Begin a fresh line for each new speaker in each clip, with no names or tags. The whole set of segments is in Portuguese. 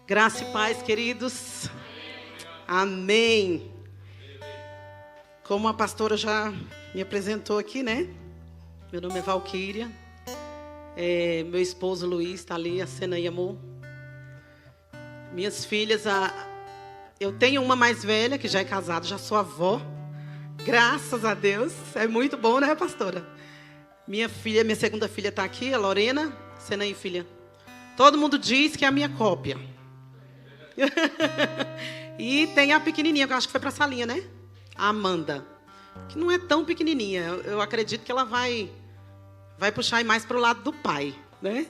Graça e paz, queridos. Amém. Como a pastora já me apresentou aqui, né? Meu nome é Valquíria. Meu esposo Luiz está ali, a cena aí, amor. Minhas filhas, eu tenho uma mais velha, que já é casada, já sou avó. Graças a Deus. É muito bom, né, pastora? Minha segunda filha está aqui, a Lorena. Cena aí, filha. Todo mundo diz que é a minha cópia. E tem a pequenininha, que eu acho que foi para a salinha, né? A Amanda. Que não é tão pequenininha. Eu acredito que ela vai puxar mais para o lado do pai, né?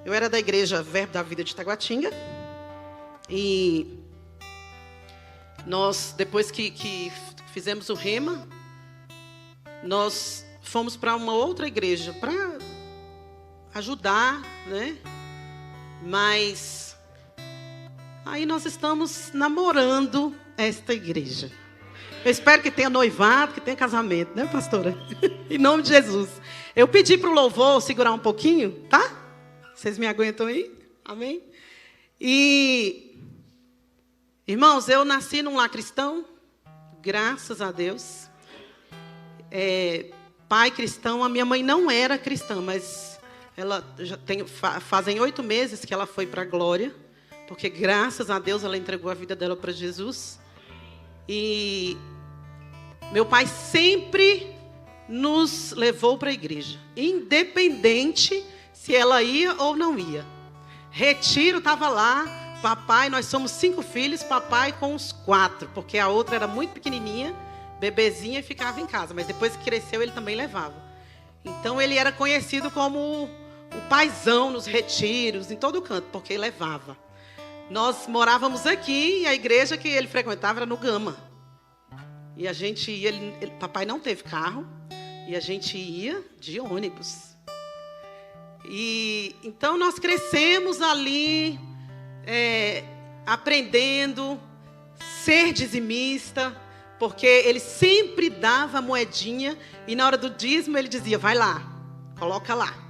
Eu era da igreja Verbo da Vida de Taguatinga. E nós, depois que fizemos o rema, nós fomos para uma outra igreja para ajudar, né? Mas aí nós estamos namorando esta igreja. Eu espero que tenha noivado, que tenha casamento, né, pastora? Em nome de Jesus. Eu pedi para o louvor segurar um pouquinho, tá? Vocês me aguentam aí? Amém? E, irmãos, eu nasci num lar cristão, graças a Deus. Pai cristão, a minha mãe não era cristã, mas ela fazem 8 meses que ela foi para a glória, porque graças a Deus ela entregou a vida dela para Jesus. E meu pai sempre nos levou para a igreja, independente se ela ia ou não ia. Retiro estava lá, papai, nós somos 5 filhos, papai com os 4, porque a outra era muito pequenininha, bebezinha, e ficava em casa, mas depois que cresceu ele também levava. Então ele era conhecido como o paizão nos retiros, em todo canto, porque ele levava. Nós morávamos aqui e a igreja que ele frequentava era no Gama. E a gente ia, papai não teve carro, e a gente ia de ônibus. E então nós crescemos ali, aprendendo ser dizimista, porque ele sempre dava moedinha e na hora do dízimo ele dizia, vai lá, coloca lá.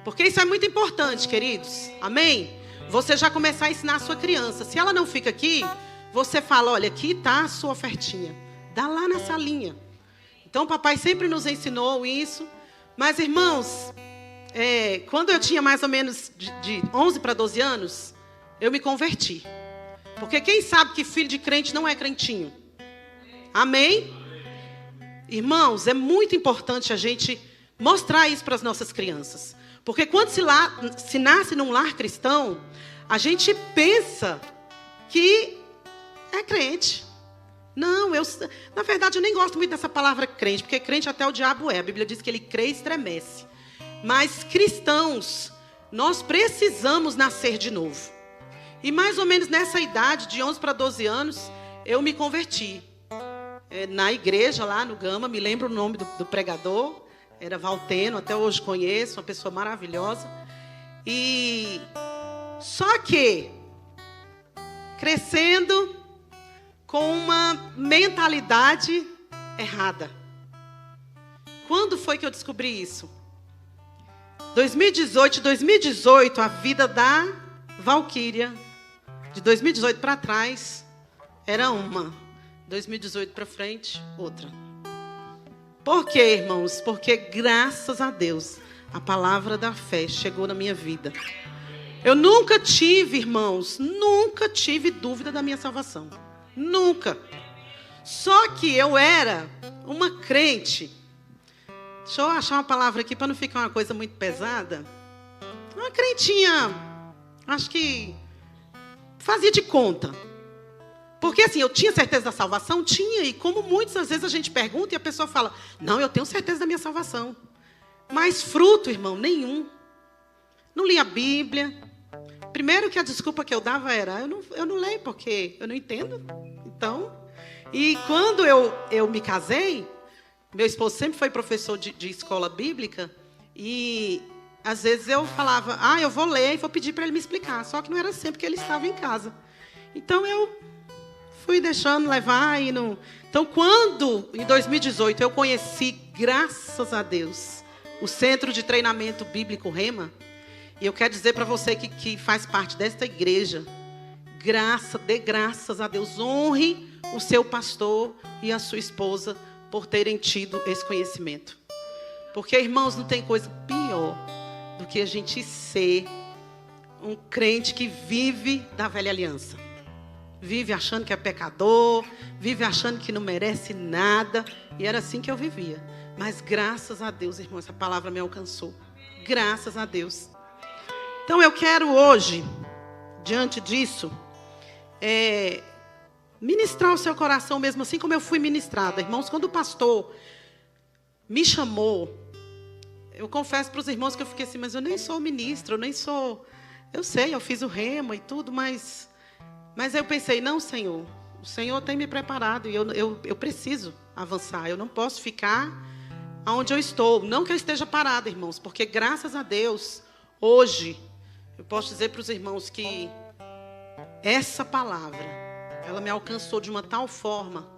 Porque isso é muito importante, queridos. Amém? Você já começar a ensinar a sua criança. Se ela não fica aqui, você fala, olha, aqui está a sua ofertinha. Dá lá na salinha. Então, o papai sempre nos ensinou isso. Mas, irmãos, quando eu tinha mais ou menos de 11 para 12 anos, eu me converti. Porque quem sabe que filho de crente não é crentinho? Amém? Irmãos, é muito importante a gente mostrar isso para as nossas crianças. Porque quando se nasce num lar cristão, a gente pensa que é crente. Não, na verdade eu nem gosto muito dessa palavra crente, porque crente até o diabo é. A Bíblia diz que ele crê e estremece. Mas cristãos, nós precisamos nascer de novo. E mais ou menos nessa idade, de 11 para 12 anos, eu me converti. Na igreja lá no Gama, me lembro o nome do pregador, era Valteno, até hoje conheço, uma pessoa maravilhosa. E só que crescendo com uma mentalidade errada. Quando foi que eu descobri isso? 2018, a vida da Valquíria, de 2018 para trás, era uma. 2018 para frente, outra. Por quê, irmãos? Porque, graças a Deus, a palavra da fé chegou na minha vida. Eu nunca tive, irmãos, nunca tive dúvida da minha salvação. Nunca. Só que eu era uma crente. Deixa eu achar uma palavra aqui para não ficar uma coisa muito pesada. Uma crentinha, acho que fazia de conta. Porque assim, eu tinha certeza da salvação? Tinha. E como muitas vezes a gente pergunta e a pessoa fala, não, eu tenho certeza da minha salvação. Mas fruto, irmão, nenhum. Não li a Bíblia. Primeiro que a desculpa que eu dava era, eu não leio porque eu não entendo. Então, e quando eu me casei, meu esposo sempre foi professor de escola bíblica. E às vezes eu falava, eu vou ler e vou pedir para ele me explicar. Só que não era sempre que ele estava em casa. Então eu fui deixando levar. Então, quando, em 2018, eu conheci, graças a Deus, o Centro de Treinamento Bíblico Rema, E eu quero dizer para você que faz parte desta igreja, dê graças a Deus, honre o seu pastor e a sua esposa por terem tido esse conhecimento. Porque, irmãos, não tem coisa pior do que a gente ser um crente que vive da velha aliança. Vive achando que é pecador, vive achando que não merece nada. E era assim que eu vivia. Mas graças a Deus, irmão, essa palavra me alcançou. Graças a Deus. Então eu quero hoje, diante disso, ministrar o seu coração mesmo assim como eu fui ministrada. Irmãos, quando o pastor me chamou, eu confesso para os irmãos que eu fiquei assim, mas eu nem sou ministro, eu nem sou... Eu sei, eu fiz o rema e tudo, mas aí eu pensei, não, Senhor, o Senhor tem me preparado e eu preciso avançar, eu não posso ficar onde eu estou. Não que eu esteja parada, irmãos, porque graças a Deus, hoje, eu posso dizer para os irmãos que essa palavra, ela me alcançou de uma tal forma.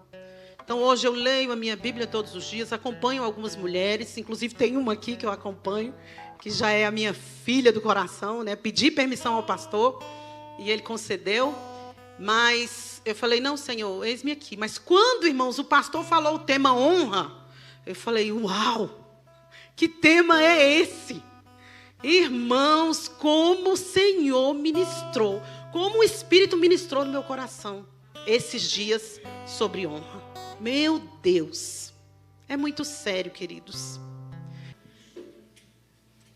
Então, hoje eu leio a minha Bíblia todos os dias, acompanho algumas mulheres, inclusive tem uma aqui que eu acompanho, que já é a minha filha do coração, né? Pedi permissão ao pastor e ele concedeu, mas eu falei, não, Senhor, eis-me aqui. Mas quando, irmãos, o pastor falou o tema honra, eu falei, uau, que tema é esse? Irmãos, como o Senhor ministrou, como o Espírito ministrou no meu coração esses dias sobre honra. Meu Deus, é muito sério, queridos.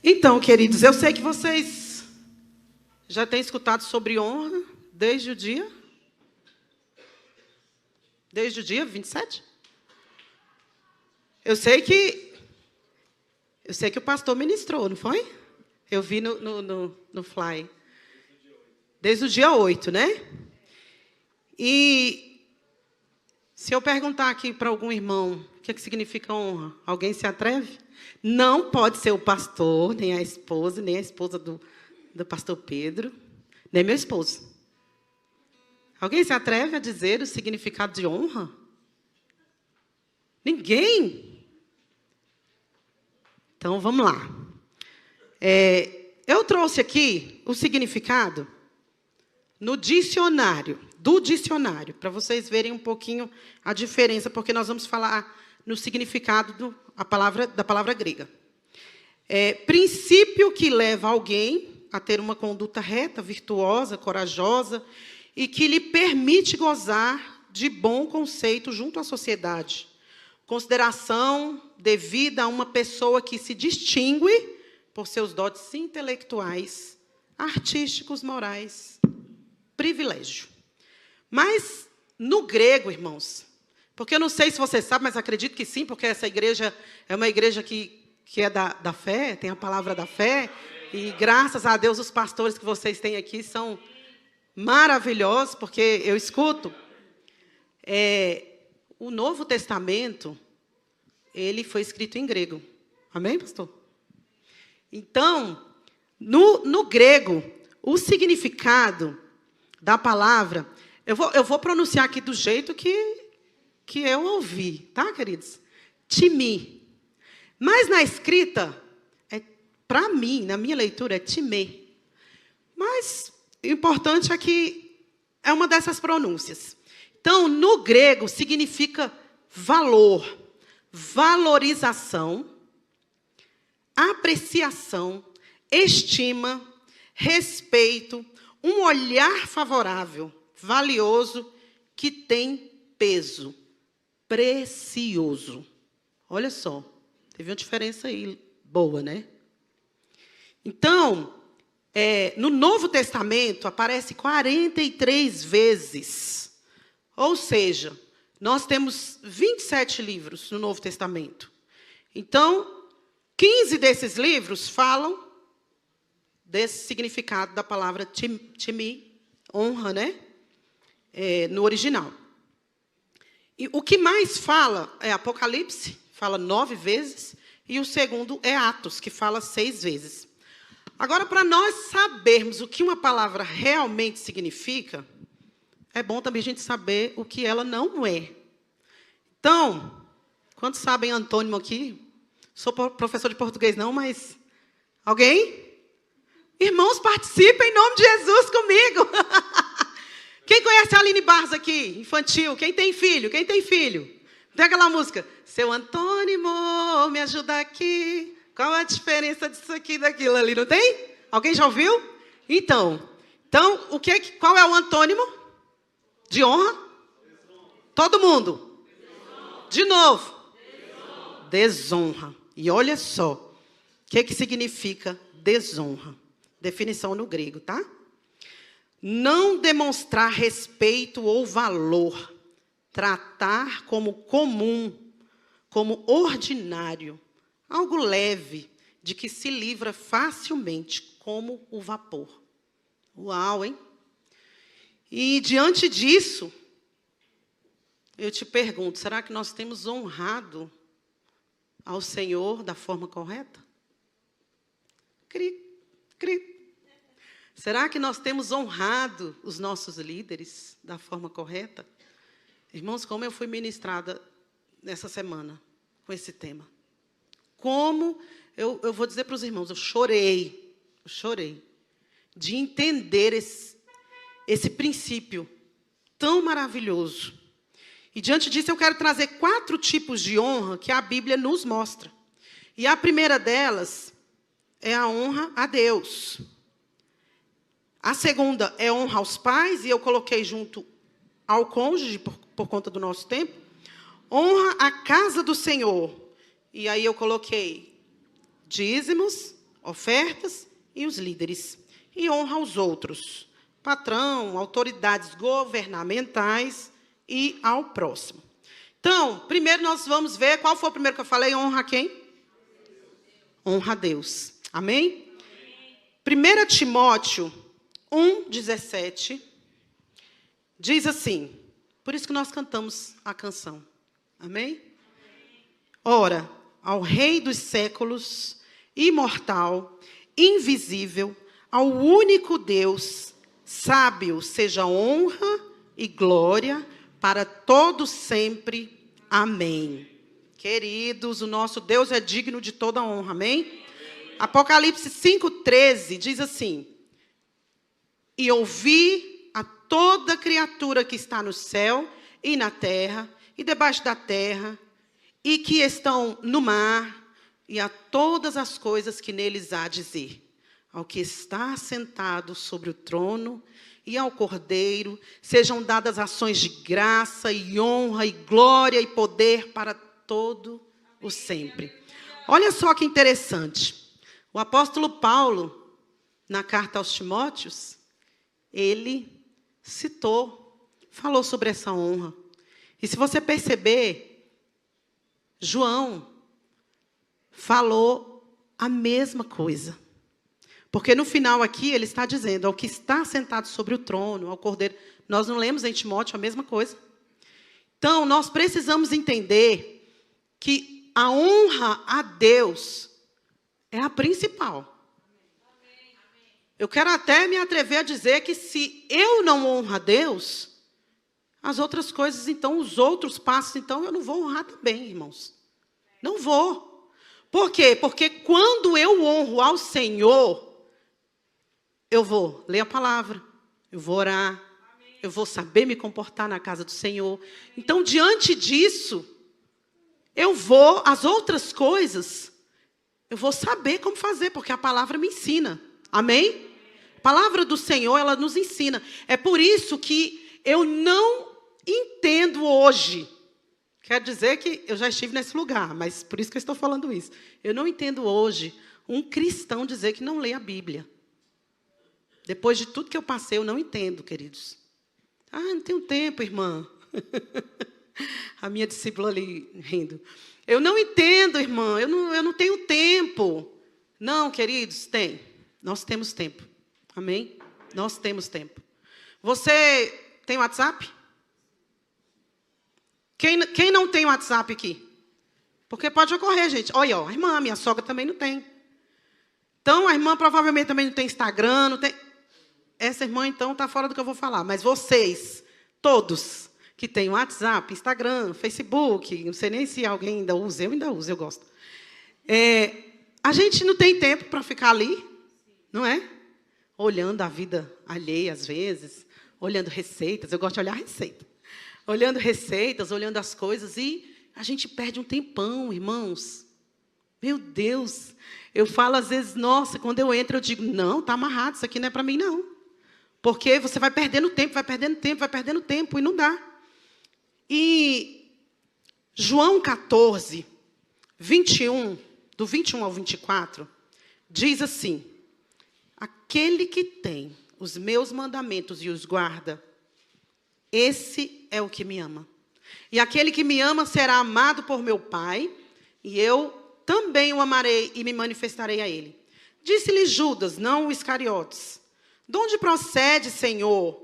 Então, queridos, eu sei que vocês já têm escutado sobre honra desde o dia 27. Eu sei que o pastor ministrou, não foi? Eu vi no Fly. Desde o dia 8, né? E se eu perguntar aqui para algum irmão o que significa honra, alguém se atreve? Não pode ser o pastor, nem a esposa do pastor Pedro, nem meu esposo. Alguém se atreve a dizer o significado de honra? Ninguém? Então, vamos lá. Eu trouxe aqui o significado do dicionário, para vocês verem um pouquinho a diferença, porque nós vamos falar no significado da palavra grega. Princípio que leva alguém a ter uma conduta reta, virtuosa, corajosa, e que lhe permite gozar de bom conceito junto à sociedade. Consideração devida a uma pessoa que se distingue por seus dotes intelectuais, artísticos, morais, privilégio. Mas, no grego, irmãos, porque eu não sei se você sabe, mas acredito que sim, porque essa igreja é uma igreja que é da fé, tem a palavra da fé, e graças a Deus os pastores que vocês têm aqui são maravilhosos, porque eu escuto. O Novo Testamento, ele foi escrito em grego. Amém, pastor? Então, no grego, o significado da palavra, eu vou pronunciar aqui do jeito que eu ouvi, tá, queridos? Timi. Mas na escrita, para mim, na minha leitura, é timê. Mas o importante é que é uma dessas pronúncias. Então, no grego, significa valor, valorização, apreciação, estima, respeito, um olhar favorável, valioso, que tem peso, precioso. Olha só, teve uma diferença aí, boa, né? Então, no Novo Testamento, aparece 43 vezes. Ou seja, nós temos 27 livros no Novo Testamento. Então, 15 desses livros falam desse significado da palavra timi, honra, né? No original. E o que mais fala é Apocalipse, fala 9 vezes, e o segundo é Atos, que fala 6 vezes. Agora, para nós sabermos o que uma palavra realmente significa, é bom também a gente saber o que ela não é. Então, quantos sabem antônimo aqui? Sou professor de português não, mas... Alguém? Irmãos, participem em nome de Jesus comigo. Quem conhece a Aline Barros aqui? Infantil. Quem tem filho? Quem tem filho? Tem aquela música. Seu Antônimo, me ajuda aqui. Qual a diferença disso aqui e daquilo ali? Não tem? Alguém já ouviu? Então qual é o antônimo de honra? Todo mundo. De novo. Desonra. E olha só, o que significa desonra? Definição no grego, tá? Não demonstrar respeito ou valor, tratar como comum, como ordinário, algo leve, de que se livra facilmente, como o vapor. Uau, hein? E diante disso, eu te pergunto, será que nós temos honrado ao Senhor da forma correta? Será que nós temos honrado os nossos líderes da forma correta? Irmãos, como eu fui ministrada nessa semana com esse tema. Como, eu vou dizer para os irmãos, eu chorei de entender esse princípio tão maravilhoso. E diante disso eu quero trazer 4 tipos de honra que a Bíblia nos mostra. E a primeira delas é a honra a Deus. A segunda é honra aos pais, e eu coloquei junto ao cônjuge, por conta do nosso tempo. Honra a casa do Senhor. E aí eu coloquei dízimos, ofertas e os líderes. E honra aos outros, patrão, autoridades governamentais e ao próximo. Então, primeiro nós vamos ver, qual foi o primeiro que eu falei? Honra a quem? Honra a Deus. Amém? 1 Timóteo 1,17 diz assim, por isso que nós cantamos a canção. Amém? Ora, ao Rei dos séculos, imortal, invisível, ao único Deus, sábio, seja honra e glória para todos sempre. Amém. Queridos, o nosso Deus é digno de toda honra. Amém? Apocalipse 5,13 diz assim, e ouvi a toda criatura que está no céu e na terra e debaixo da terra e que estão no mar e a todas as coisas que neles há a dizer. Ao que está sentado sobre o trono e ao Cordeiro sejam dadas ações de graça e honra e glória e poder para todo o sempre. Olha só que interessante. O apóstolo Paulo, na carta aos Timóteos, ele falou sobre essa honra. E se você perceber, João falou a mesma coisa. Porque no final aqui ele está dizendo, ao que está sentado sobre o trono, ao Cordeiro. Nós não lemos em Timóteo a mesma coisa. Então, nós precisamos entender que a honra a Deus é a principal. Eu quero até me atrever a dizer que se eu não honro a Deus, as outras coisas, então, os outros passos, então, eu não vou honrar também, irmãos. Não vou. Por quê? Porque quando eu honro ao Senhor, eu vou ler a palavra, eu vou orar, eu vou saber me comportar na casa do Senhor. Então, diante disso, as outras coisas, eu vou saber como fazer, porque a palavra me ensina. Amém? A palavra do Senhor, ela nos ensina. É por isso que eu não entendo hoje. Quer dizer que eu já estive nesse lugar, mas por isso que eu estou falando isso. Eu não entendo hoje um cristão dizer que não lê a Bíblia. Depois de tudo que eu passei, eu não entendo, queridos. Não tenho tempo, irmã. A minha discípula ali rindo. Eu não entendo, irmã, eu não tenho tempo. Não, queridos, tem. Nós temos tempo. Amém? Nós temos tempo. Você tem WhatsApp? Quem não tem WhatsApp aqui? Porque pode ocorrer, gente. Olha, a irmã, minha sogra também não tem. Então, a irmã provavelmente também não tem Instagram, não tem... Essa irmã, então, está fora do que eu vou falar. Mas vocês, todos, que têm WhatsApp, Instagram, Facebook, não sei nem se alguém ainda usa, eu ainda uso, eu gosto. A gente não tem tempo para ficar ali, não é? olhando a vida alheia às vezes, olhando receitas. Eu gosto de olhar receita. Olhando receitas, olhando as coisas, e a gente perde um tempão, irmãos. Meu Deus. Eu falo às vezes, nossa, quando eu entro, eu digo, não, está amarrado, isso aqui não é para mim, não. Porque você vai perdendo tempo, vai perdendo tempo, vai perdendo tempo, e não dá. E João 14, 21, do 21 ao 24, diz assim: aquele que tem os meus mandamentos e os guarda, esse é o que me ama. E aquele que me ama será amado por meu Pai, e eu também o amarei e me manifestarei a ele. Disse-lhe Judas, não o Iscariotes: de onde procede, Senhor,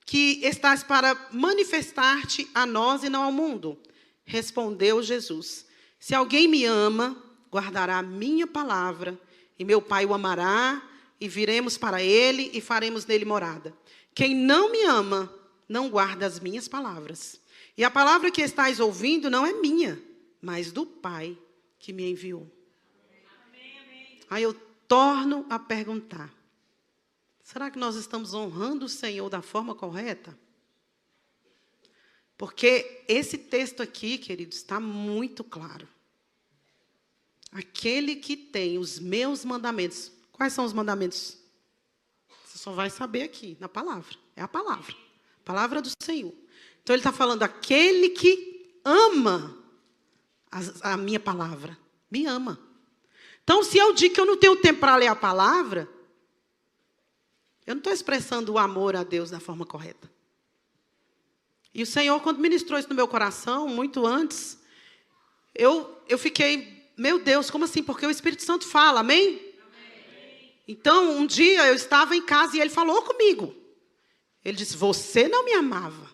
que estás para manifestar-te a nós e não ao mundo? Respondeu Jesus: se alguém me ama, guardará a minha palavra, e meu Pai o amará, e viremos para ele e faremos nele morada. Quem não me ama, não guarda as minhas palavras. E a palavra que estáis ouvindo não é minha, mas do Pai que me enviou. Aí eu torno a perguntar: será que nós estamos honrando o Senhor da forma correta? Porque esse texto aqui, queridos, está muito claro. Aquele que tem os meus mandamentos. Quais são os mandamentos? Você só vai saber aqui, na palavra. É a palavra. A palavra do Senhor. Então, ele está falando, aquele que ama a minha palavra, me ama. Então, se eu digo que eu não tenho tempo para ler a palavra, eu não estou expressando o amor a Deus da forma correta. E o Senhor, quando ministrou isso no meu coração, muito antes, eu fiquei, meu Deus, como assim? Porque o Espírito Santo fala, amém? Então, um dia eu estava em casa e ele falou comigo. Ele disse, você não me amava.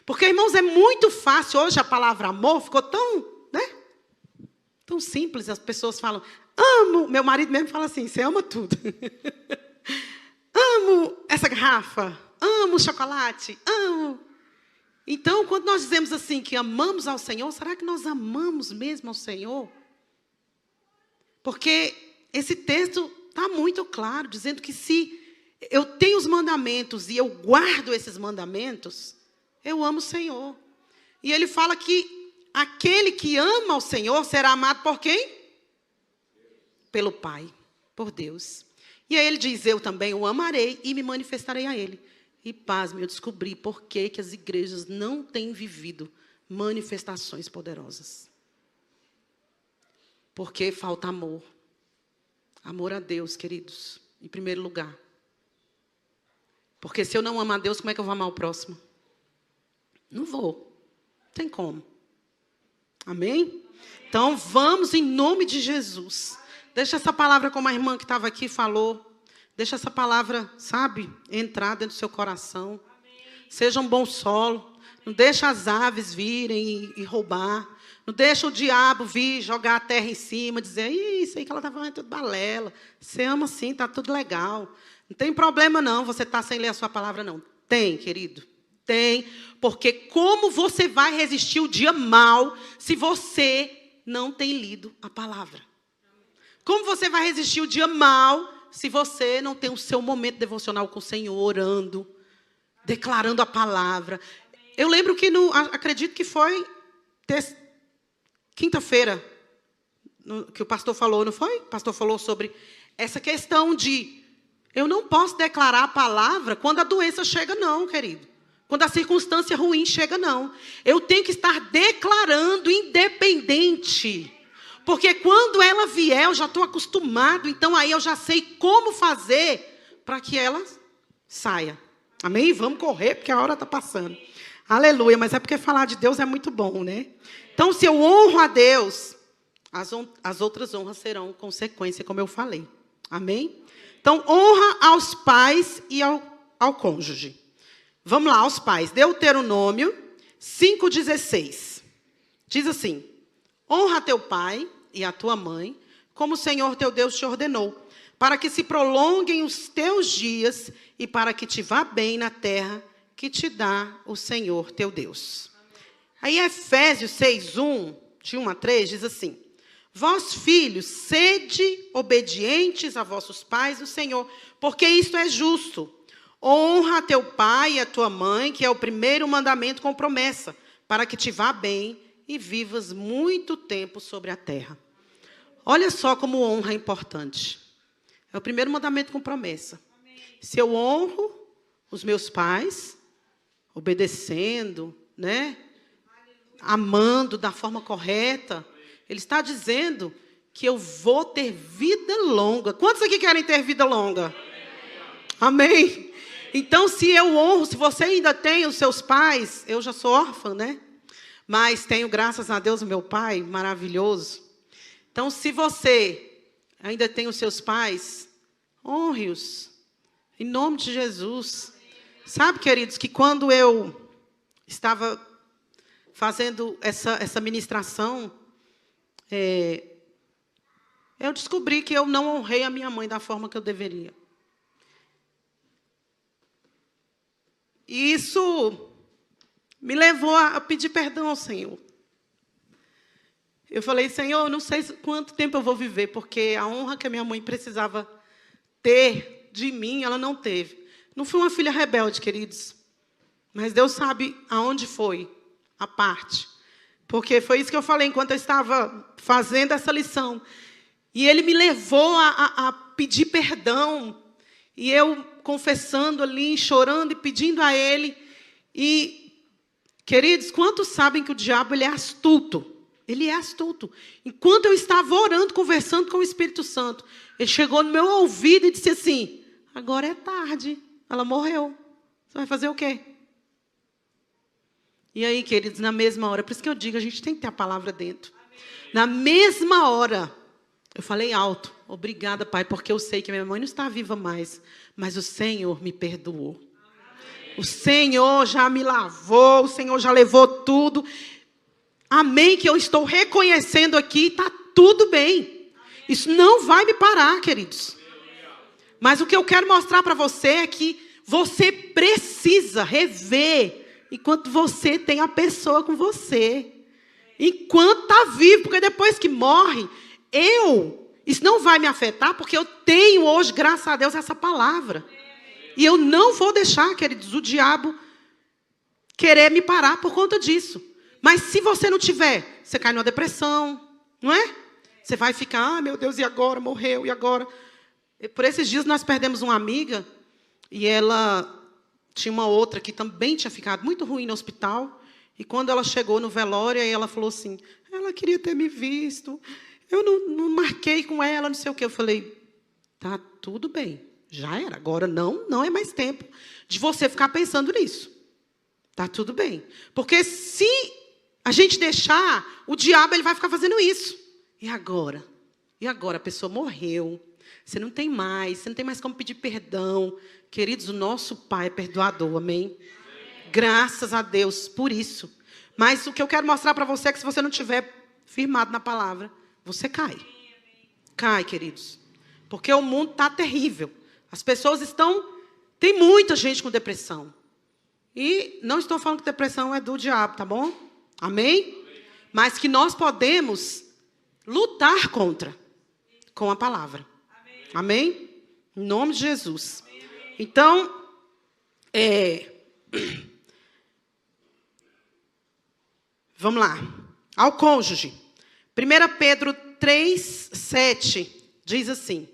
Porque, irmãos, é muito fácil. Hoje a palavra amor ficou tão, né? Tão simples. As pessoas falam, amo. Meu marido mesmo fala assim, você ama tudo. Amo essa garrafa. Amo o chocolate. Amo. Então, quando nós dizemos assim, que amamos ao Senhor, será que nós amamos mesmo ao Senhor? Porque esse texto está muito claro, dizendo que se eu tenho os mandamentos e eu guardo esses mandamentos, eu amo o Senhor. E ele fala que aquele que ama ao Senhor será amado por quem? Pelo Pai, por Deus. E aí ele diz, eu também o amarei e me manifestarei a ele. E pasme, eu descobri por que as igrejas não têm vivido manifestações poderosas. Porque falta amor. Amor a Deus, queridos, em primeiro lugar. Porque se eu não amo a Deus, como é que eu vou amar o próximo? Não vou. Não tem como. Amém? Então, vamos em nome de Jesus. Deixa essa palavra, como a irmã que estava aqui falou. Deixa essa palavra, sabe, entrar dentro do seu coração. Seja um bom solo. Não deixa as aves virem e roubar. Não deixa o diabo vir jogar a terra em cima, dizer, isso aí que ela está falando é tudo balela. Você ama sim, está tudo legal. Não tem problema não, você está sem ler a sua palavra não. Tem, querido. Tem, porque como você vai resistir o dia mau se você não tem lido a palavra? Como você vai resistir o dia mau se você não tem o seu momento devocional com o Senhor, orando, declarando a palavra? Eu lembro que, acredito que foi quinta-feira, que o pastor falou, não foi? O pastor falou sobre essa questão de, eu não posso declarar a palavra quando a doença chega não, querido. Quando a circunstância ruim chega, não. Eu tenho que estar declarando independente. Porque quando ela vier, eu já estou acostumado. Então, aí eu já sei como fazer para que ela saia. Amém? Vamos correr, porque a hora está passando. Aleluia. Mas é porque falar de Deus é muito bom, né? Então, se eu honro a Deus, as outras honras serão consequência, como eu falei. Amém? Então, honra aos pais e ao cônjuge. Vamos lá, aos pais. Deuteronômio 5,16. Diz assim, honra teu pai e a tua mãe, como o Senhor teu Deus te ordenou, para que se prolonguem os teus dias e para que te vá bem na terra que te dá o Senhor teu Deus. Aí Efésios 6:1, de 1 a 3, diz assim, Vós, filhos, sede obedientes a vossos pais no Senhor, porque isto é justo. Honra a teu pai e a tua mãe, que é o primeiro mandamento com promessa, para que te vá bem e vivas muito tempo sobre a terra. Olha só como honra é importante. É o primeiro mandamento com promessa. Se eu honro os meus pais, obedecendo, né? Amando da forma correta, ele está dizendo que eu vou ter vida longa. Quantos aqui querem ter vida longa? Amém? Então, se eu honro, se você ainda tem os seus pais, eu já sou órfã, né? Mas tenho, graças a Deus, o meu pai maravilhoso. Então, se você ainda tem os seus pais, honre-os, em nome de Jesus. Sabe, queridos, que quando eu estava fazendo essa ministração, eu descobri que eu não honrei a minha mãe da forma que eu deveria. E isso me levou a pedir perdão ao Senhor. Eu falei, Senhor, eu não sei quanto tempo eu vou viver, porque a honra que a minha mãe precisava ter de mim, ela não teve. Não fui uma filha rebelde, queridos. Mas Deus sabe aonde foi a parte. Porque foi isso que eu falei enquanto eu estava fazendo essa lição. E Ele me levou a pedir perdão. E eu confessando ali, chorando e pedindo a Ele. E, queridos, quantos sabem que o diabo ele é astuto? Ele é astuto. Enquanto eu estava orando, conversando com o Espírito Santo, ele chegou no meu ouvido e disse assim, agora é tarde, ela morreu. Você vai fazer o quê? E aí, queridos, na mesma hora, por isso que eu digo, a gente tem que ter a palavra dentro. Na mesma hora, eu falei alto, obrigada, Pai, porque eu sei que minha mãe não está viva mais, mas o Senhor me perdoou. O Senhor já me lavou, o Senhor já levou tudo. Amém, que eu estou reconhecendo aqui, está tudo bem. Isso não vai me parar, queridos. Mas o que eu quero mostrar para você é que você precisa rever enquanto você tem a pessoa com você. Enquanto está vivo, porque depois que morre, isso não vai me afetar, porque eu tenho hoje, graças a Deus, essa palavra. E eu não vou deixar, queridos, o diabo querer me parar por conta disso. Mas se você não tiver, você cai numa depressão, não é? Você vai ficar, meu Deus, e agora? Morreu, e agora? Por esses dias nós perdemos uma amiga, e ela tinha uma outra que também tinha ficado muito ruim no hospital, e quando ela chegou no velório, aí ela falou assim, ela queria ter me visto, eu não marquei com ela, não sei o quê. Eu falei, tá tudo bem, já era, agora não é mais tempo de você ficar pensando nisso. Tá tudo bem. Porque se a gente deixar, o diabo ele vai ficar fazendo isso. E agora? E agora? A pessoa morreu. Você não tem mais como pedir perdão. Queridos, o nosso Pai é perdoador, amém? Graças a Deus por isso. Mas o que eu quero mostrar para você é que se você não estiver firmado na palavra, você cai. Cai, queridos. Porque o mundo está terrível. As pessoas tem muita gente com depressão. E não estou falando que depressão é do diabo, tá bom? Amém? Mas que nós podemos lutar contra com a palavra. Amém? Em nome de Jesus. Então, vamos lá. Ao cônjuge. 1 Pedro 3:7 diz assim: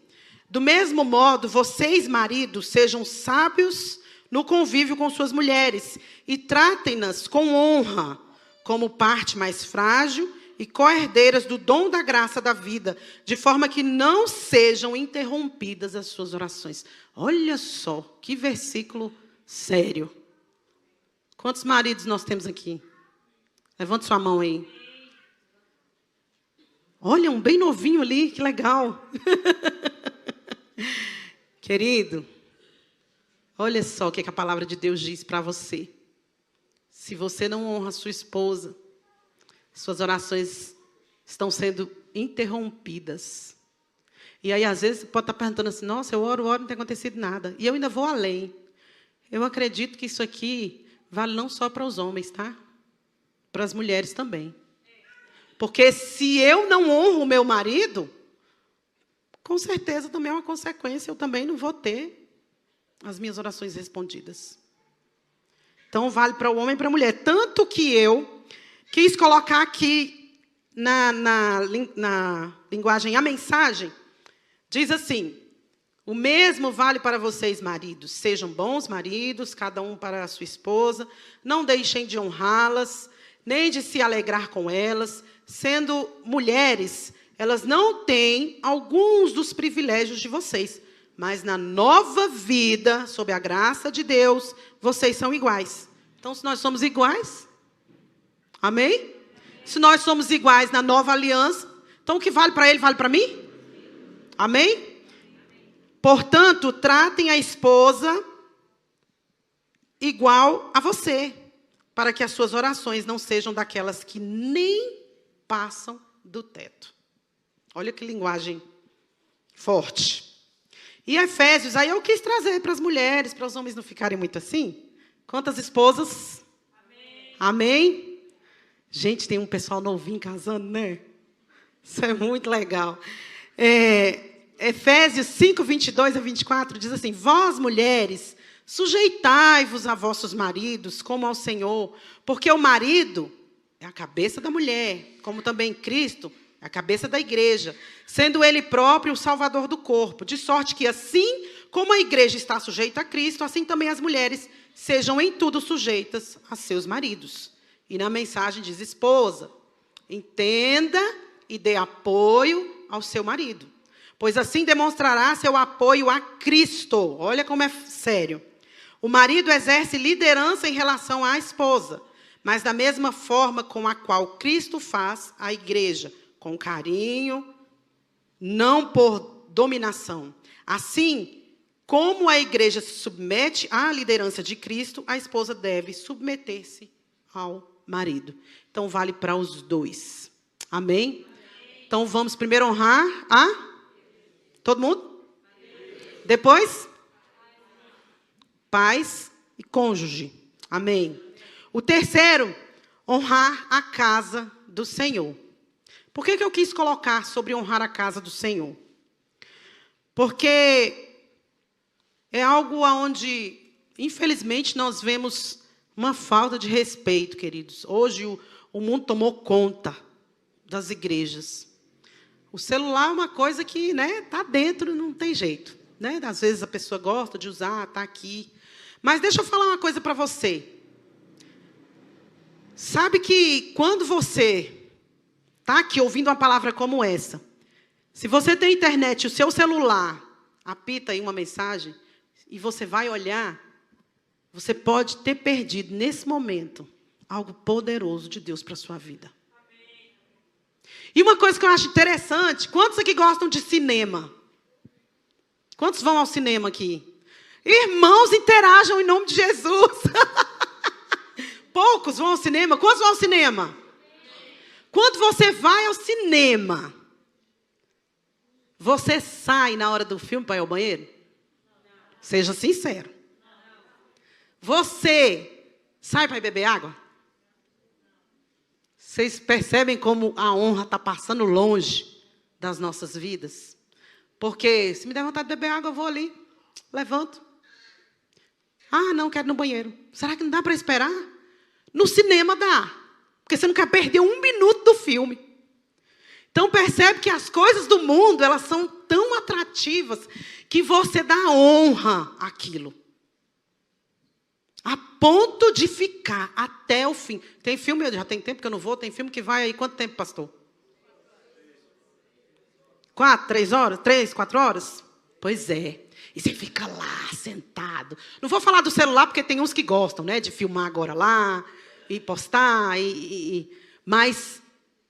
do mesmo modo, vocês, maridos, sejam sábios no convívio com suas mulheres e tratem-nas com honra, como parte mais frágil e co-herdeiras do dom da graça da vida, de forma que não sejam interrompidas as suas orações. Olha só, que versículo sério. Quantos maridos nós temos aqui? Levante sua mão aí. Olha, um bem novinho ali, que legal. Querido, olha só o que a palavra de Deus diz para você. Se você não honra sua esposa, suas orações estão sendo interrompidas. E aí, às vezes, você pode estar perguntando assim, nossa, eu oro, não tem acontecido nada. E eu ainda vou além. Eu acredito que isso aqui vale não só para os homens, tá? Para as mulheres também. Porque se eu não honro o meu marido, com certeza também é uma consequência, eu também não vou ter as minhas orações respondidas. Então, vale para o homem e para a mulher. Tanto que eu quis colocar aqui na linguagem, a mensagem, diz assim: o mesmo vale para vocês, maridos. Sejam bons maridos, cada um para a sua esposa. Não deixem de honrá-las, nem de se alegrar com elas. Sendo mulheres, elas não têm alguns dos privilégios de vocês. Mas na nova vida, sob a graça de Deus, vocês são iguais. Então, se nós somos iguais, amém? Se nós somos iguais na nova aliança, então o que vale para ele, vale para mim? Amém? Portanto, tratem a esposa igual a você, para que as suas orações não sejam daquelas que nem passam do teto. Olha que linguagem forte. E Efésios, aí eu quis trazer para as mulheres, para os homens não ficarem muito assim. Quantas esposas? Amém. Amém? Gente, tem um pessoal novinho casando, né? Isso é muito legal. Efésios 5, 22 a 24, diz assim: vós, mulheres, sujeitai-vos a vossos maridos, como ao Senhor, porque o marido é a cabeça da mulher, como também Cristo a cabeça da igreja, sendo ele próprio o salvador do corpo, de sorte que assim como a igreja está sujeita a Cristo, assim também as mulheres sejam em tudo sujeitas a seus maridos. E na mensagem diz: esposa, entenda e dê apoio ao seu marido, pois assim demonstrará seu apoio a Cristo. Olha como é sério. O marido exerce liderança em relação à esposa, mas da mesma forma com a qual Cristo faz a igreja, com carinho, não por dominação. Assim, como a igreja se submete à liderança de Cristo, a esposa deve submeter-se ao marido. Então, vale para os dois. Amém? Então, vamos primeiro honrar a... Todo mundo? Depois? Pais e cônjuge. Amém. O terceiro, honrar a casa do Senhor. Por que eu quis colocar sobre honrar a casa do Senhor? Porque é algo onde, infelizmente, nós vemos uma falta de respeito, queridos. Hoje o mundo tomou conta das igrejas. O celular é uma coisa que, né, está dentro, não tem jeito. Né? Às vezes a pessoa gosta de usar, está aqui. Mas deixa eu falar uma coisa para você. Sabe que quando você está aqui ouvindo uma palavra como essa, se você tem internet, o seu celular apita aí uma mensagem, e você vai olhar, você pode ter perdido, nesse momento, algo poderoso de Deus para a sua vida. Amém. E uma coisa que eu acho interessante, quantos aqui gostam de cinema? Quantos vão ao cinema aqui? Irmãos, interajam em nome de Jesus. Poucos vão ao cinema. Quantos vão ao cinema? Quando você vai ao cinema, você sai na hora do filme para ir ao banheiro? Seja sincero. Você sai para ir beber água? Vocês percebem como a honra está passando longe das nossas vidas? Porque se me der vontade de beber água, eu vou ali, levanto. Ah, não, quero ir no banheiro. Será que não dá para esperar? No cinema dá. Porque você não quer perder um minuto do filme. Então, percebe que as coisas do mundo, elas são tão atrativas que você dá honra àquilo. A ponto de ficar até o fim. Tem filme, já tem tempo que eu não vou, tem filme que vai aí, quanto tempo, pastor? 4, 3 horas? 3, 4 horas? Pois é. E você fica lá, sentado. Não vou falar do celular, porque tem uns que gostam, né? De filmar agora lá, e postar, mas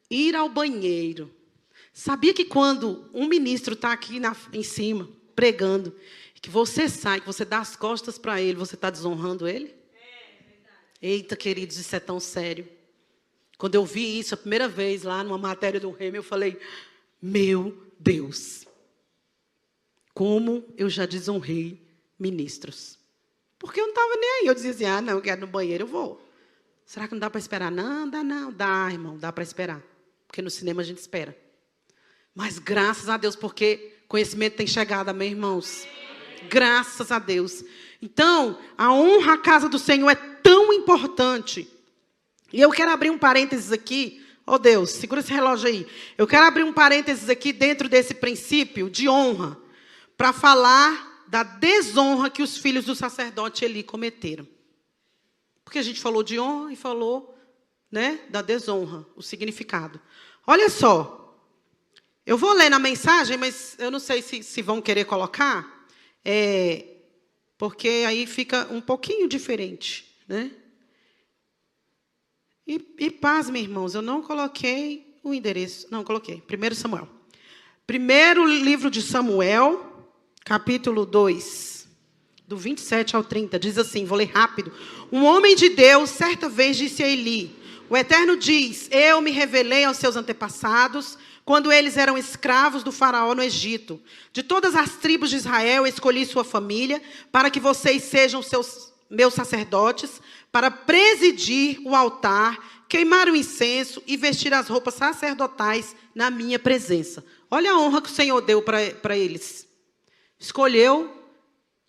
ir ao banheiro. Sabia que quando um ministro está aqui em cima, pregando, que você sai, que você dá as costas para ele, você está desonrando ele? É verdade. Eita, queridos, isso é tão sério. Quando eu vi isso a primeira vez lá numa matéria do Rêmio, eu falei, meu Deus, como eu já desonrei ministros. Porque eu não estava nem aí. Eu dizia assim, não, eu quero ir no banheiro, eu vou. Será que não dá para esperar? Não, dá não. Dá, irmão, dá para esperar. Porque no cinema a gente espera. Mas graças a Deus, porque conhecimento tem chegado, amém, irmãos? Graças a Deus. Então, a honra à casa do Senhor é tão importante. E eu quero abrir um parênteses aqui. Oh Deus, segura esse relógio aí. Eu quero abrir um parênteses aqui dentro desse princípio de honra, para falar da desonra que os filhos do sacerdote Eli cometeram. Porque a gente falou de honra e falou, né, da desonra, o significado. Olha só, eu vou ler na mensagem, mas eu não sei se vão querer colocar, porque aí fica um pouquinho diferente, né? E pasme, irmãos, eu não coloquei o endereço. Não, coloquei. 1 Samuel. Primeiro livro de Samuel, capítulo 2, do 27 ao 30, diz assim, vou ler rápido. Um homem de Deus, certa vez, disse a Eli, o Eterno diz, eu me revelei aos seus antepassados, quando eles eram escravos do faraó no Egito. De todas as tribos de Israel, escolhi sua família, para que vocês sejam meus sacerdotes, para presidir o altar, queimar o incenso e vestir as roupas sacerdotais na minha presença. Olha a honra que o Senhor deu para eles. Escolheu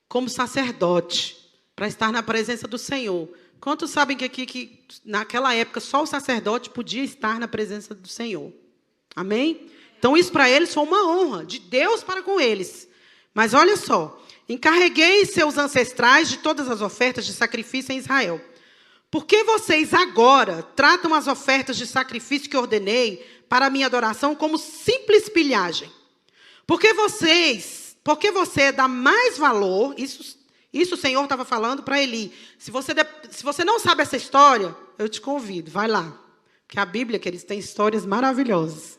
como sacerdote, para estar na presença do Senhor. Quantos sabem que naquela época só o sacerdote podia estar na presença do Senhor? Amém? Então isso para eles foi uma honra de Deus para com eles. Mas olha só, encarreguei seus ancestrais de todas as ofertas de sacrifício em Israel. Por que vocês agora tratam as ofertas de sacrifício que ordenei para a minha adoração como simples pilhagem? Porque você dá mais valor, isso o Senhor estava falando para Eli. Se você não sabe essa história, eu te convido, vai lá. Porque a Bíblia, que eles têm histórias maravilhosas.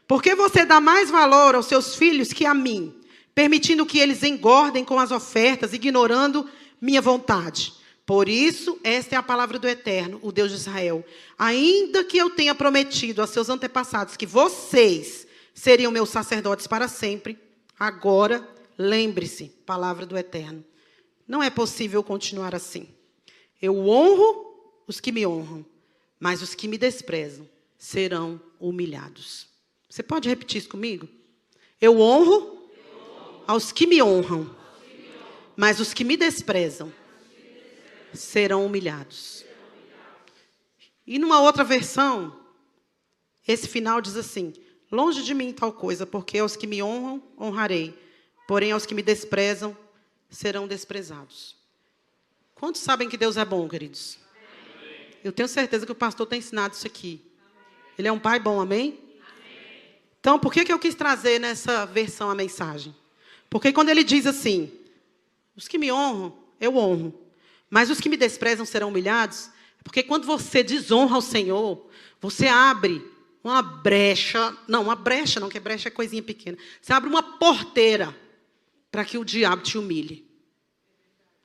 Porque você dá mais valor aos seus filhos que a mim, permitindo que eles engordem com as ofertas, ignorando minha vontade. Por isso, esta é a palavra do Eterno, o Deus de Israel. Ainda que eu tenha prometido a seus antepassados que vocês seriam meus sacerdotes para sempre, agora, lembre-se, palavra do Eterno. Não é possível continuar assim. Eu honro os que me honram, mas os que me desprezam serão humilhados. Você pode repetir isso comigo? Eu honro aos que me honram, mas os que me desprezam serão humilhados. E numa outra versão, esse final diz assim, longe de mim tal coisa, porque aos que me honram, honrarei, porém aos que me desprezam, serão desprezados. Quantos sabem que Deus é bom, queridos? Eu tenho certeza que o pastor tem ensinado isso aqui. Ele é um pai bom, amém? Então, por que eu quis trazer nessa versão a mensagem? Porque quando ele diz assim, os que me honram, eu honro, mas os que me desprezam serão humilhados, porque quando você desonra o Senhor, você abre uma brecha, que brecha é coisinha pequena, você abre uma porteira para que o diabo te humilhe.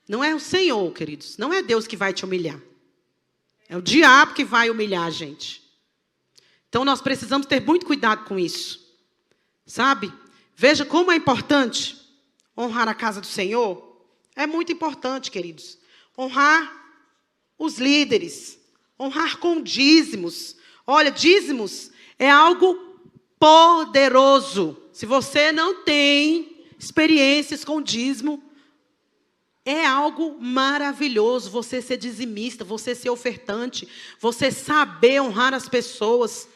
Não é o Senhor, queridos, não é Deus que vai te humilhar. É o diabo que vai humilhar a gente. Então, nós precisamos ter muito cuidado com isso. Sabe? Veja como é importante honrar a casa do Senhor. É muito importante, queridos. Honrar os líderes. Honrar com dízimos. Olha, dízimos é algo poderoso. Se você não tem experiências com dízimo, é algo maravilhoso você ser dizimista, você ser ofertante, você saber honrar as pessoas,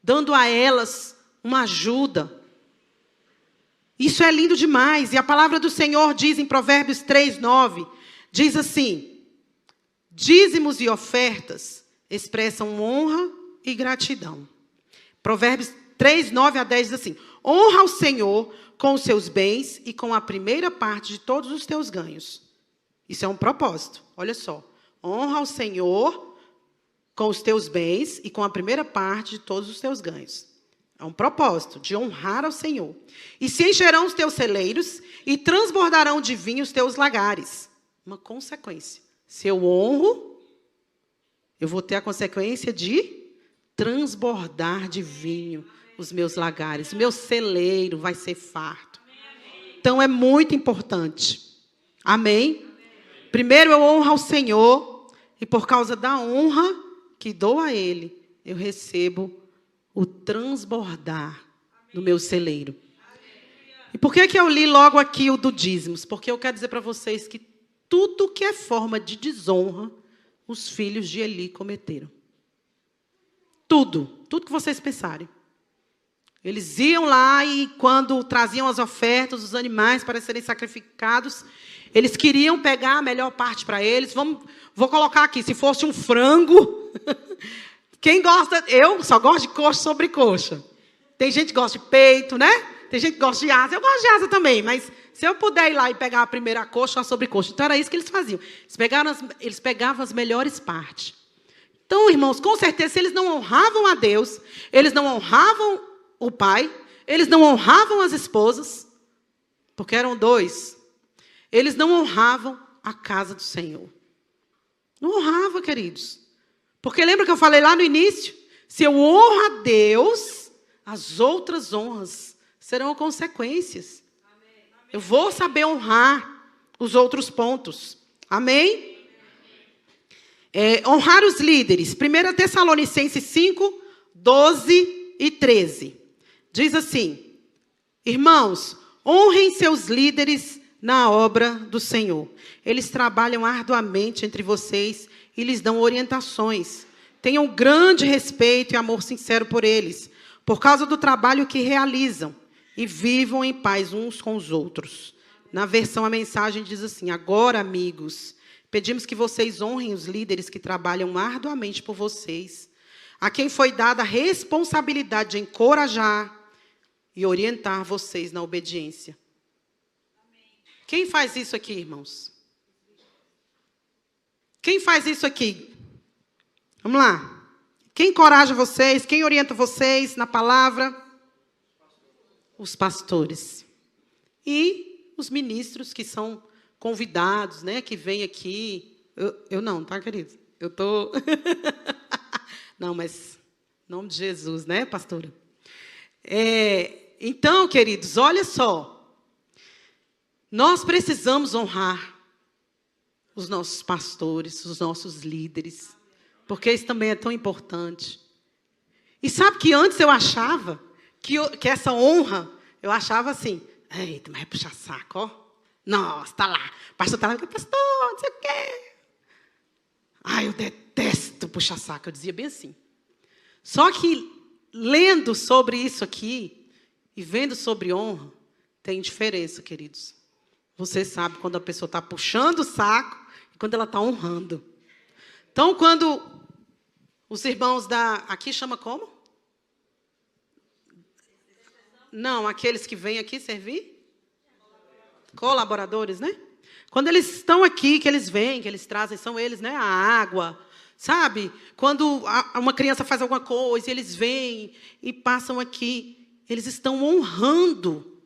dando a elas uma ajuda. Isso é lindo demais. E a palavra do Senhor diz em Provérbios 3:9, diz assim, dízimos e ofertas expressam honra e gratidão. Provérbios 3:9-10 diz assim, honra ao Senhor com os seus bens e com a primeira parte de todos os teus ganhos. Isso é um propósito, olha só. Honra ao Senhor com os teus bens e com a primeira parte de todos os teus ganhos. É um propósito de honrar ao Senhor. E se encherão os teus celeiros e transbordarão de vinho os teus lagares. Uma consequência. Se eu honro, eu vou ter a consequência de transbordar de vinho os meus lagares. O meu celeiro vai ser farto. Então é muito importante. Amém? Primeiro eu honro ao Senhor, e por causa da honra que dou a Ele, eu recebo o transbordar do meu celeiro. E por que eu li logo aqui o do dízimos? Porque eu quero dizer para vocês que tudo que é forma de desonra, os filhos de Eli cometeram. Tudo que vocês pensarem. Eles iam lá e quando traziam as ofertas, os animais para serem sacrificados, eles queriam pegar a melhor parte para eles. Vou colocar aqui, se fosse um frango. Quem gosta? Eu só gosto de coxa sobre coxa. Tem gente que gosta de peito, né? Tem gente que gosta de asa. Eu gosto de asa também, mas se eu puder ir lá e pegar a primeira coxa ou a sobrecoxa. Então era isso que eles faziam. Eles pegavam as melhores partes. Então, irmãos, com certeza, se eles não honravam a Deus, eles não honravam o pai, eles não honravam as esposas, porque eram 2. Eles não honravam a casa do Senhor. Não honrava, queridos. Porque lembra que eu falei lá no início? Se eu honro a Deus, as outras honras serão consequências. Amém. Eu vou saber honrar os outros pontos. Amém? Honrar os líderes. 1 Tessalonicenses 5, 12 e 13. Diz assim: irmãos, honrem seus líderes na obra do Senhor. Eles trabalham arduamente entre vocês e lhes dão orientações. Tenham grande respeito e amor sincero por eles, por causa do trabalho que realizam, e vivam em paz uns com os outros. Na versão, a mensagem diz assim: agora, amigos, pedimos que vocês honrem os líderes que trabalham arduamente por vocês, a quem foi dada a responsabilidade de encorajar e orientar vocês na obediência. Quem faz isso aqui, irmãos? Quem faz isso aqui? Vamos lá. Quem encoraja vocês? Quem orienta vocês na palavra? Os pastores. E os ministros que são convidados, né? Que vêm aqui. Eu não, tá, querido? Eu tô... Não, mas em nome de Jesus, né, pastora? Então, queridos, olha só. Nós precisamos honrar os nossos pastores, os nossos líderes, porque isso também é tão importante. E sabe que antes eu achava que essa honra, eu achava assim, eita, mas vai puxar saco, ó. Nossa, tá lá. O pastor tá lá, pastor, não sei o quê. Ai, eu detesto puxar saco. Eu dizia bem assim. Só que, lendo sobre isso aqui, e vendo sobre honra, tem diferença, queridos. Você sabe quando a pessoa está puxando o saco e quando ela está honrando. Então, quando os irmãos aqui chama como? Não, aqueles que vêm aqui servir? Colaboradores, né? Quando eles estão aqui, que eles vêm, que eles trazem, são eles, né? A água, sabe? Quando uma criança faz alguma coisa, eles vêm e passam aqui. Eles estão honrando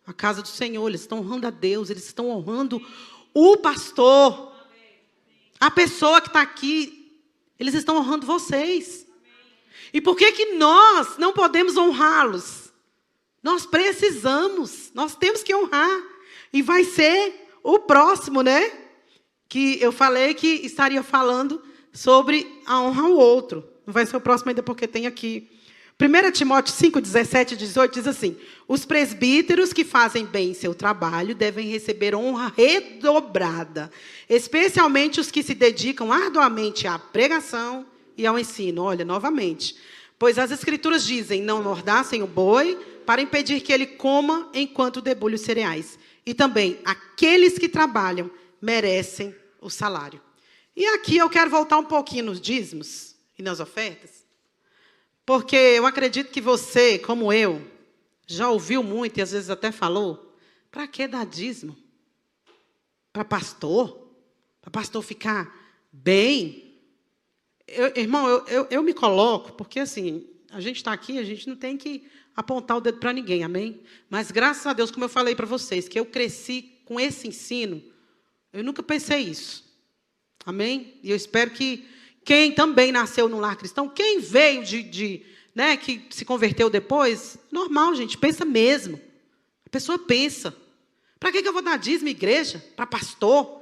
a casa do Senhor, eles estão honrando a Deus, eles estão honrando o pastor. A pessoa que está aqui, eles estão honrando vocês. E por que nós não podemos honrá-los? Nós precisamos, nós temos que honrar. E vai ser o próximo, né? Que eu falei que estaria falando sobre a honra ao outro. Não vai ser o próximo ainda porque tem aqui. 1 Timóteo 5, 17 e 18 diz assim: os presbíteros que fazem bem seu trabalho devem receber honra redobrada, especialmente os que se dedicam arduamente à pregação e ao ensino. Olha, novamente. Pois as Escrituras dizem, não mordassem o boi para impedir que ele coma enquanto debulha os cereais. E também, aqueles que trabalham merecem o salário. E aqui eu quero voltar um pouquinho nos dízimos e nas ofertas. Porque eu acredito que você, como eu, já ouviu muito e às vezes até falou, para que dar dízimo? Para pastor? Para pastor ficar bem? Irmão, eu me coloco, porque assim, a gente está aqui, a gente não tem que apontar o dedo para ninguém, amém? Mas graças a Deus, como eu falei para vocês, que eu cresci com esse ensino, eu nunca pensei isso, amém? E eu espero que quem também nasceu no lar cristão, quem veio né, que se converteu depois, normal, gente, pensa mesmo. A pessoa pensa. Para que eu vou dar dízimo, igreja? Para pastor?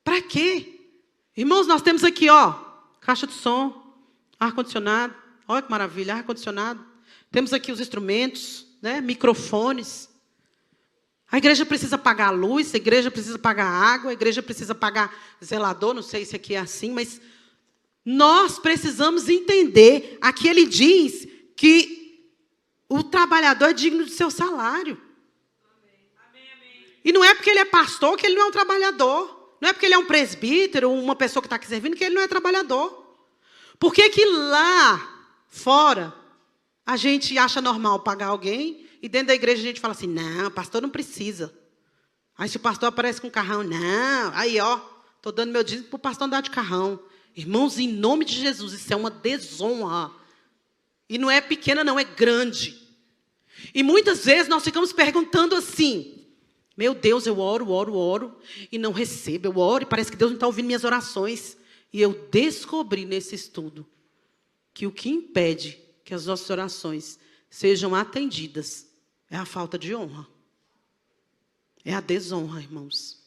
Para quê? Irmãos, nós temos aqui, ó, caixa de som, ar-condicionado, Olha que maravilha, ar-condicionado. Temos aqui os instrumentos, né? Microfones. A igreja precisa pagar a luz, a igreja precisa pagar a água, a igreja precisa pagar zelador, não sei se aqui é assim, mas nós precisamos entender. Aqui ele diz que o trabalhador é digno do seu salário. E não é porque ele é pastor que ele não é um trabalhador. Não é porque ele é um presbítero, uma pessoa que está aqui servindo, que ele não é trabalhador. Por que que lá fora a gente acha normal pagar alguém e dentro da igreja a gente fala assim, não, o pastor não precisa. Aí se o pastor aparece com um carrão, não, aí ó, estou dando meu dízimo para o pastor andar de carrão. Irmãos, em nome de Jesus, isso é uma desonra. E não é pequena não, é grande. E muitas vezes nós ficamos perguntando assim, meu Deus, eu oro, e não recebo. Eu oro e parece que Deus não está ouvindo minhas orações. E eu descobri nesse estudo que o que impede que as nossas orações sejam atendidas é a falta de honra. É a desonra, irmãos.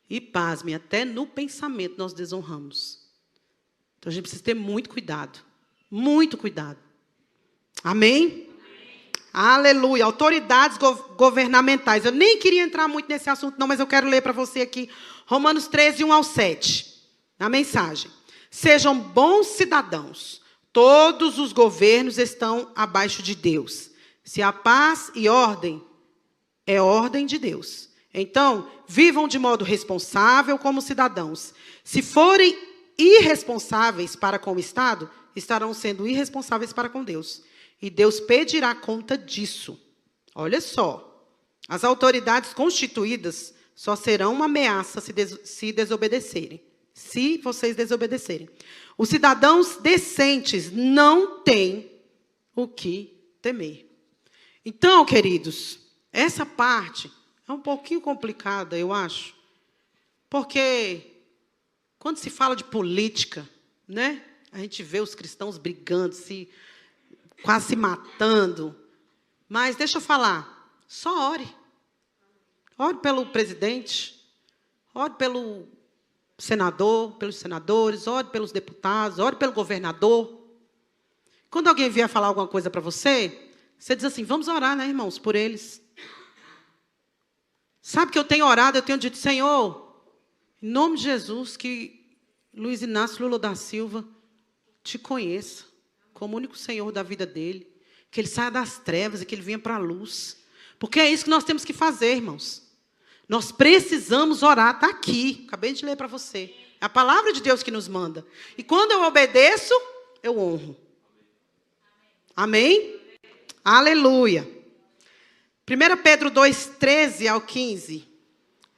E pasmem, até no pensamento nós desonramos. Então a gente precisa ter muito cuidado. Muito cuidado. Amém? Aleluia. Autoridades governamentais. Eu nem queria entrar muito nesse assunto, não, mas eu quero ler para você aqui Romanos 13, 1 ao 7. Na mensagem. Sejam bons cidadãos. Todos os governos estão abaixo de Deus. Se há paz e ordem, é ordem de Deus. Então, vivam de modo responsável como cidadãos. Se forem irresponsáveis para com o Estado, estarão sendo irresponsáveis para com Deus. E Deus pedirá conta disso. Olha só. As autoridades constituídas só serão uma ameaça se desobedecerem. Se vocês desobedecerem. Os cidadãos decentes não têm o que temer. Então, queridos, essa parte é um pouquinho complicada, eu acho. Porque quando se fala de política, né, a gente vê os cristãos brigando, quase se matando. Mas deixa eu falar, só ore. Ore pelo presidente, ore pelo senador, pelos senadores, ore pelos deputados, ore pelo governador. Quando alguém vier falar alguma coisa para você, você diz assim, vamos orar, né, irmãos, por eles. Sabe que eu tenho orado, eu tenho dito, Senhor, em nome de Jesus, que Luiz Inácio Lula da Silva te conheça como único Senhor da vida dele, que ele saia das trevas e que ele venha para a luz. Porque é isso que nós temos que fazer, irmãos. Nós precisamos orar, está aqui, acabei de ler para você. É a palavra de Deus que nos manda. E quando eu obedeço, eu honro. Amém? Aleluia. 1 Pedro 2, 13 ao 15.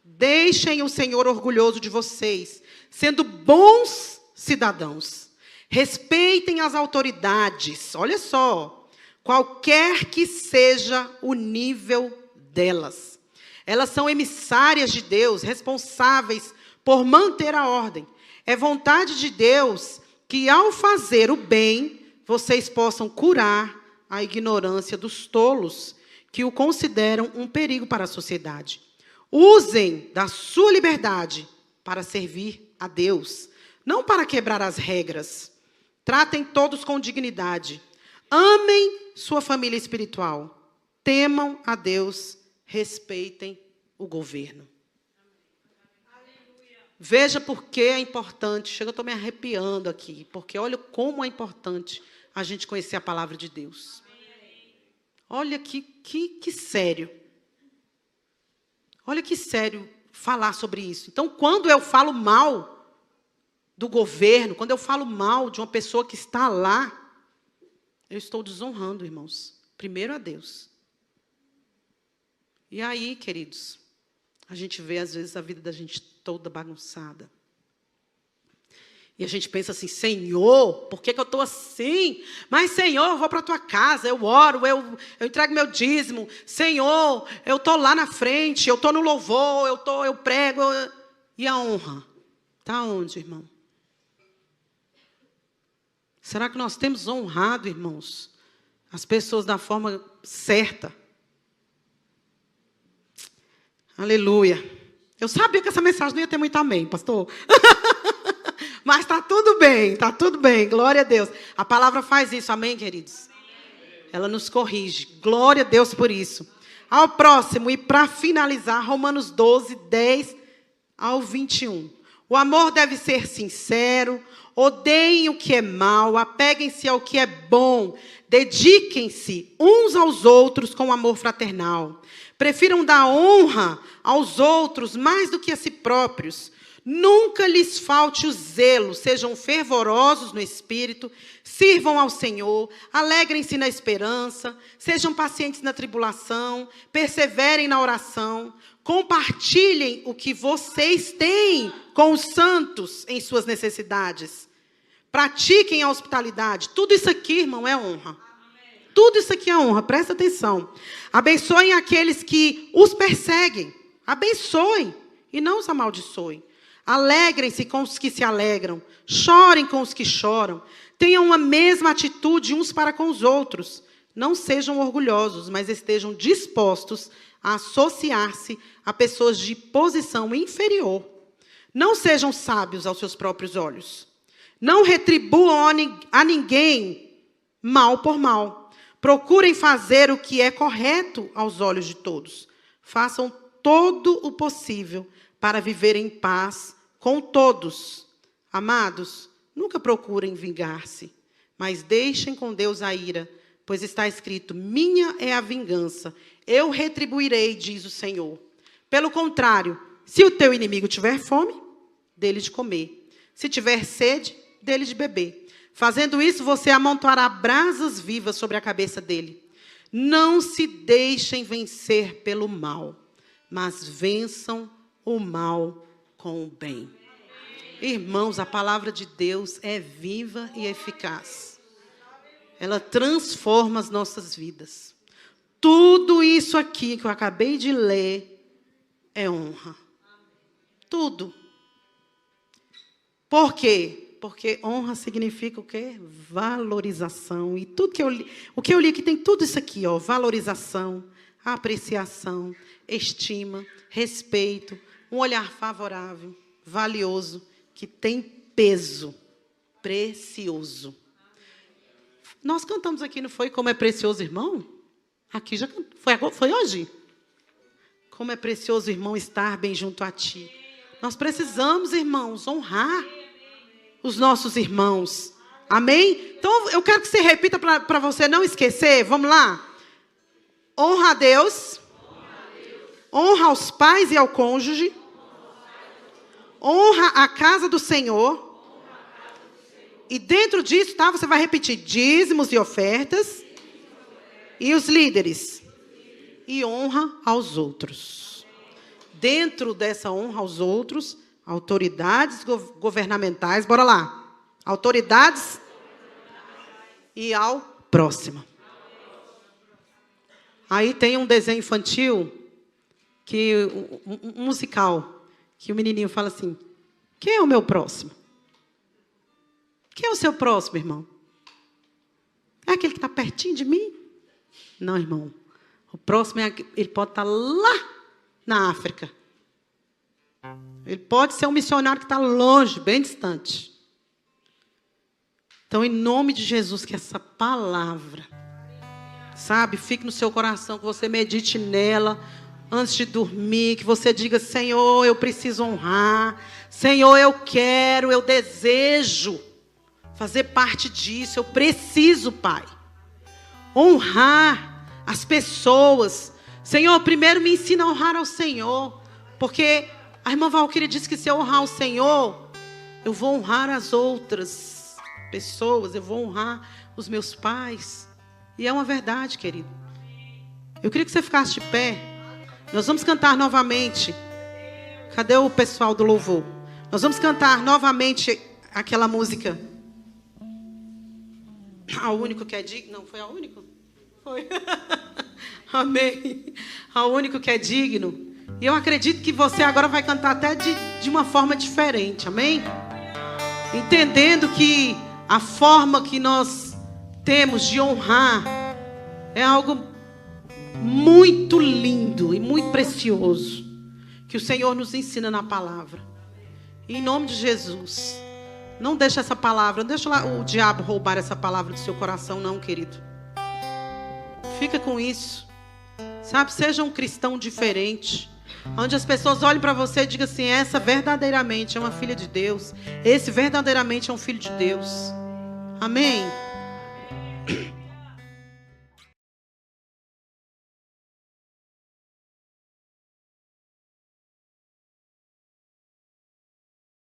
Deixem o Senhor orgulhoso de vocês, sendo bons cidadãos. Respeitem as autoridades. Olha só, qualquer que seja o nível delas. Elas são emissárias de Deus, responsáveis por manter a ordem. É vontade de Deus que, ao fazer o bem, vocês possam curar a ignorância dos tolos, que o consideram um perigo para a sociedade. Usem da sua liberdade para servir a Deus, não para quebrar as regras. Tratem todos com dignidade. Amem sua família espiritual. Temam a Deus. Respeitem o governo. Veja por que é importante. Chega, eu estou me arrepiando aqui. Porque olha como é importante a gente conhecer a palavra de Deus. Olha que sério. Olha que sério falar sobre isso. Então, quando eu falo mal do governo, quando eu falo mal de uma pessoa que está lá, eu estou desonrando, irmãos. Primeiro a Deus. E aí, queridos, a gente vê, às vezes, a vida da gente toda bagunçada. E a gente pensa assim, Senhor, por que eu estou assim? Mas, Senhor, eu vou para a tua casa, eu oro, eu entrego meu dízimo. Senhor, eu estou lá na frente, eu estou no louvor, eu prego. E a honra? Está onde, irmão? Será que nós temos honrado, irmãos, as pessoas da forma certa? Aleluia. Eu sabia que essa mensagem não ia ter muito amém, pastor. Mas está tudo bem, está tudo bem. Glória a Deus. A palavra faz isso, amém, queridos? Ela nos corrige. Glória a Deus por isso. Ao próximo, e para finalizar, Romanos 12, 10 ao 21. O amor deve ser sincero, odeiem o que é mal, apeguem-se ao que é bom, dediquem-se uns aos outros com amor fraternal. Prefiram dar honra aos outros mais do que a si próprios. Nunca lhes falte o zelo, sejam fervorosos no espírito, sirvam ao Senhor, alegrem-se na esperança, sejam pacientes na tribulação, perseverem na oração, compartilhem o que vocês têm com os santos em suas necessidades. Pratiquem a hospitalidade. Tudo isso aqui, irmão, é honra. Tudo isso aqui é honra, presta atenção. Abençoem aqueles que os perseguem. Abençoem e não os amaldiçoem. Alegrem-se com os que se alegram. Chorem com os que choram. Tenham a mesma atitude uns para com os outros. Não sejam orgulhosos, mas estejam dispostos a associar-se a pessoas de posição inferior. Não sejam sábios aos seus próprios olhos. Não retribuam a ninguém mal por mal. Procurem fazer o que é correto aos olhos de todos. Façam todo o possível para viver em paz com todos. Amados, nunca procurem vingar-se, mas deixem com Deus a ira, pois está escrito: minha é a vingança, eu retribuirei, diz o Senhor. Pelo contrário, se o teu inimigo tiver fome, dele de comer. Se tiver sede, dele de beber. Fazendo isso, você amontoará brasas vivas sobre a cabeça dele. Não se deixem vencer pelo mal, mas vençam o mal com o bem. Irmãos, a palavra de Deus é viva e eficaz. Ela transforma as nossas vidas. Tudo isso aqui que eu acabei de ler é honra. Tudo. Por quê? Porque honra significa o quê? Valorização. E tudo que eu li, o que eu li aqui tem tudo isso aqui, ó, valorização, apreciação, estima, respeito, um olhar favorável, valioso, que tem peso, precioso. Nós cantamos aqui, não foi? Como é precioso, irmão? Aqui já foi hoje? Como é precioso, irmão, estar bem junto a ti. Nós precisamos, irmãos, honrar os nossos irmãos. Amém? Então, eu quero que você repita para você não esquecer. Vamos lá? Honra a Deus. Honra aos pais e ao cônjuge. Honra a casa do Senhor. E dentro disso, tá? Você vai repetir dízimos e ofertas. E os líderes. E honra aos outros. Dentro dessa honra aos outros, autoridades governamentais, bora lá. Autoridades e ao próximo. Aí tem um desenho infantil, um musical, que o menininho fala assim: quem é o meu próximo? Quem é o seu próximo, irmão? É aquele que está pertinho de mim? Não, irmão. O próximo ele pode estar lá na África. Ele pode ser um missionário que está longe, bem distante. Então, em nome de Jesus, que essa palavra, sabe, fique no seu coração, que você medite nela antes de dormir, que você diga: Senhor, eu preciso honrar. Senhor, eu quero, eu desejo fazer parte disso. Eu preciso, Pai, honrar as pessoas. Senhor, primeiro me ensina a honrar ao Senhor, porque a irmã Valquíria disse que se eu honrar o Senhor, eu vou honrar as outras pessoas, eu vou honrar os meus pais. E é uma verdade, querido. Eu queria que você ficasse de pé. Nós vamos cantar novamente. Cadê o pessoal do louvor? Nós vamos cantar novamente aquela música. Ao único que é digno. Não, foi ao único? Foi. Amém. Ao único que é digno. E eu acredito que você agora vai cantar até de uma forma diferente. Amém? Entendendo que a forma que nós temos de honrar é algo muito lindo e muito precioso, que o Senhor nos ensina na palavra. Em nome de Jesus, Não deixa essa palavra, não deixa o diabo roubar essa palavra do seu coração, não, querido. Fica com isso. Sabe, seja um cristão diferente. Onde as pessoas olhem para você e digam assim: essa verdadeiramente é uma filha de Deus. Esse verdadeiramente é um filho de Deus. Amém?